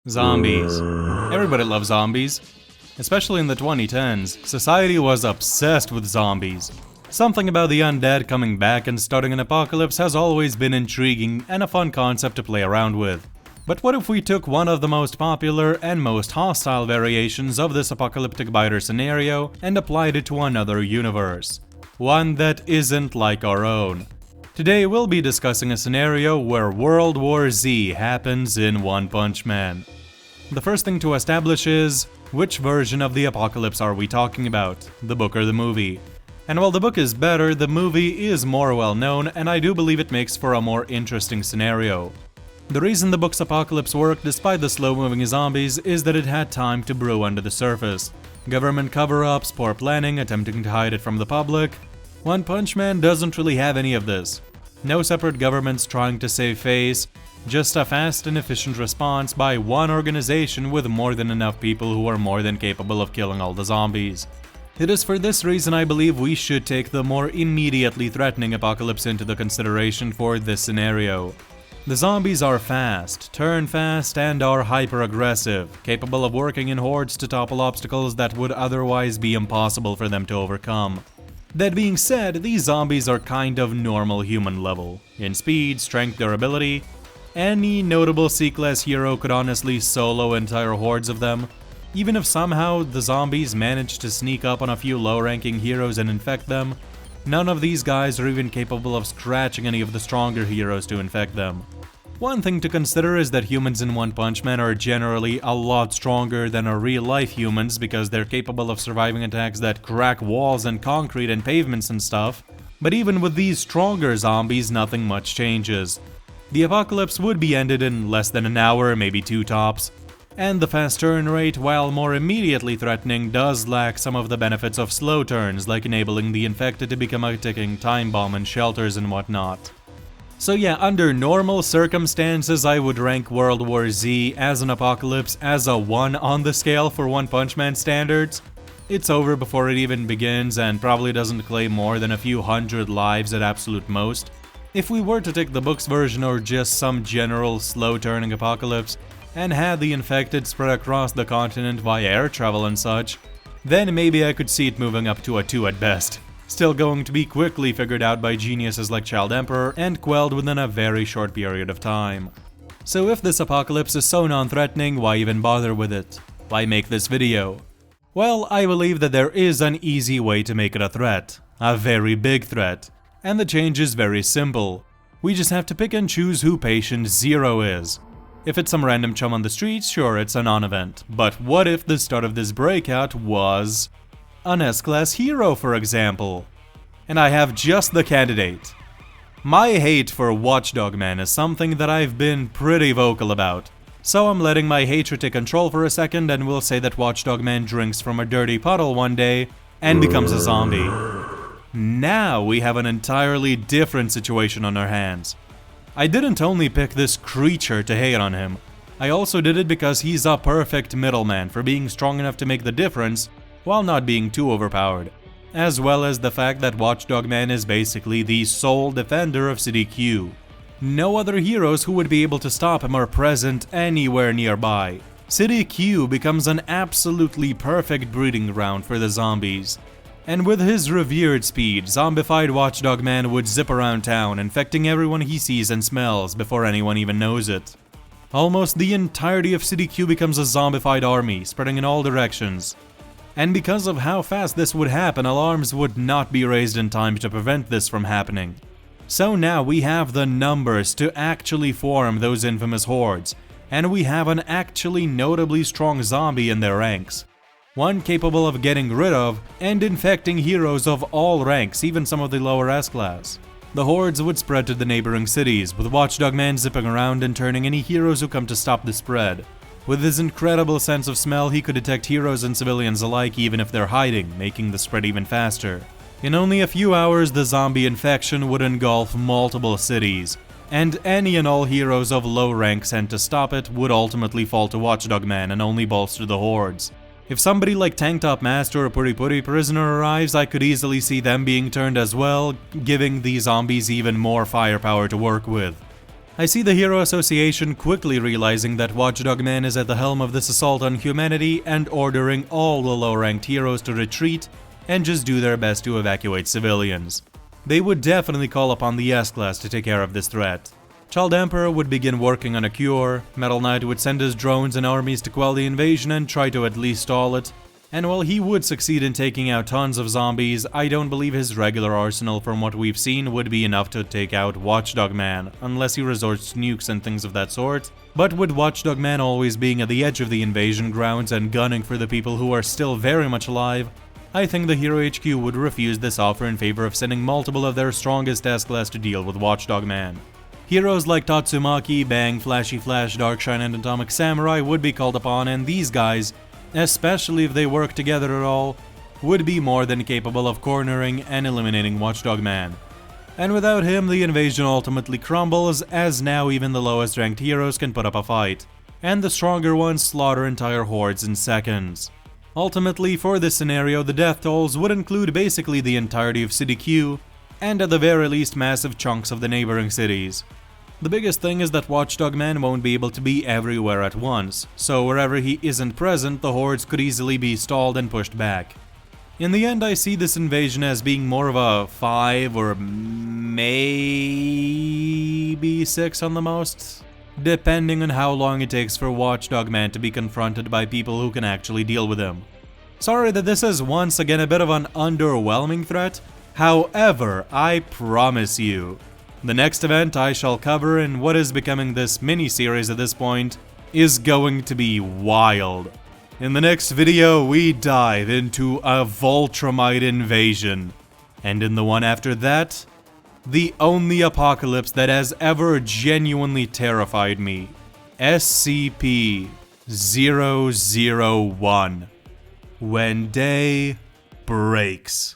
Zombies. Everybody loves zombies. Especially in the 2010s, society was obsessed with zombies. Something about the undead coming back and starting an apocalypse has always been intriguing and a fun concept to play around with. But what if we took one of the most popular and most hostile variations of this apocalyptic biter scenario and applied it to another universe? One that isn't like our own. Today we'll be discussing a scenario where World War Z happens in One Punch Man. The first thing to establish is, which version of the apocalypse are we talking about, the book or the movie? And while the book is better, the movie is more well known, and I do believe it makes for a more interesting scenario. The reason the book's apocalypse worked despite the slow-moving zombies is that it had time to brew under the surface. Government cover-ups, poor planning, attempting to hide it from the public. One Punch Man doesn't really have any of this. No separate governments trying to save face, just a fast and efficient response by one organization with more than enough people who are more than capable of killing all the zombies. It is for this reason I believe we should take the more immediately threatening apocalypse into the consideration for this scenario. The zombies are fast, turn fast, and are hyper-aggressive, capable of working in hordes to topple obstacles that would otherwise be impossible for them to overcome. That being said, these zombies are kind of normal human level. In speed, strength, durability, any notable C-class hero could honestly solo entire hordes of them. Even if somehow the zombies manage to sneak up on a few low-ranking heroes and infect them, none of these guys are even capable of scratching any of the stronger heroes to infect them. One thing to consider is that humans in One Punch Man are generally a lot stronger than our real-life humans because they're capable of surviving attacks that crack walls and concrete and pavements and stuff. But even with these stronger zombies, nothing much changes. The apocalypse would be ended in less than an hour, maybe two tops. And the fast turn rate, while more immediately threatening, does lack some of the benefits of slow turns, like enabling the infected to become a ticking time bomb in shelters and whatnot. So yeah, under normal circumstances, I would rank World War Z as an apocalypse as a 1 on the scale for One Punch Man standards. It's over before it even begins and probably doesn't claim more than a few hundred lives at absolute most. If we were to take the book's version or just some general slow-turning apocalypse, and had the infected spread across the continent via air travel and such, then maybe I could see it moving up to a 2 at best. Still going to be quickly figured out by geniuses like Child Emperor and quelled within a very short period of time. So if this apocalypse is so non-threatening, why even bother with it? Why make this video? Well, I believe that there is an easy way to make it a threat. A very big threat. And the change is very simple. We just have to pick and choose who patient 0 is. If it's some random chum on the streets, sure, it's a non-event. But what if the start of this breakout was an S-class hero, for example? And I have just the candidate. My hate for Watchdog Man is something that I've been pretty vocal about. So I'm letting my hatred take control for a second and we'll say that Watchdog Man drinks from a dirty puddle one day and becomes a zombie. Now we have an entirely different situation on our hands. I didn't only pick this creature to hate on him, I also did it because he's a perfect middleman for being strong enough to make the difference while not being too overpowered, as well as the fact that Watchdog Man is basically the sole defender of City Q. No other heroes who would be able to stop him are present anywhere nearby. City Q becomes an absolutely perfect breeding ground for the zombies. And with his revered speed, zombified Watchdog Man would zip around town, infecting everyone he sees and smells before anyone even knows it. Almost the entirety of City Q becomes a zombified army, spreading in all directions. And because of how fast this would happen, alarms would not be raised in time to prevent this from happening. So now we have the numbers to actually form those infamous hordes, and we have an actually notably strong zombie in their ranks. One capable of getting rid of and infecting heroes of all ranks, even some of the lower S-class. The hordes would spread to the neighboring cities, with Watchdog Man zipping around and turning any heroes who come to stop the spread. With his incredible sense of smell, he could detect heroes and civilians alike even if they're hiding, making the spread even faster. In only a few hours, the zombie infection would engulf multiple cities, and any and all heroes of low rank sent to stop it would ultimately fall to Watchdog Man and only bolster the hordes. If somebody like Tank Top Master or Puri Puri Prisoner arrives, I could easily see them being turned as well, giving the zombies even more firepower to work with. I see the Hero Association quickly realizing that Watchdog Man is at the helm of this assault on humanity and ordering all the low-ranked heroes to retreat and just do their best to evacuate civilians. They would definitely call upon the S-Class to take care of this threat. Child Emperor would begin working on a cure, Metal Knight would send his drones and armies to quell the invasion and try to at least stall it, and while he would succeed in taking out tons of zombies, I don't believe his regular arsenal from what we've seen would be enough to take out Watchdog Man, unless he resorts to nukes and things of that sort. But with Watchdog Man always being at the edge of the invasion grounds and gunning for the people who are still very much alive, I think the Hero HQ would refuse this offer in favor of sending multiple of their strongest S-Class to deal with Watchdog Man. Heroes like Tatsumaki, Bang, Flashy Flash, Darkshine, and Atomic Samurai would be called upon, and these guys, especially if they work together at all, would be more than capable of cornering and eliminating Watchdog Man. And without him, the invasion ultimately crumbles, as now even the lowest ranked heroes can put up a fight, and the stronger ones slaughter entire hordes in seconds. Ultimately, for this scenario, the death tolls would include basically the entirety of City Q, and at the very least massive chunks of the neighboring cities. The biggest thing is that Watchdog Man won't be able to be everywhere at once, so wherever he isn't present, the hordes could easily be stalled and pushed back. In the end, I see this invasion as being more of a 5 or maybe 6 on the most, depending on how long it takes for Watchdog Man to be confronted by people who can actually deal with him. Sorry that this is once again a bit of an underwhelming threat, however, I promise you, the next event I shall cover in what is becoming this mini-series at this point is going to be wild. In the next video, we dive into a Voltramite invasion, and in the one after that, the only apocalypse that has ever genuinely terrified me, SCP-001, When Day Breaks.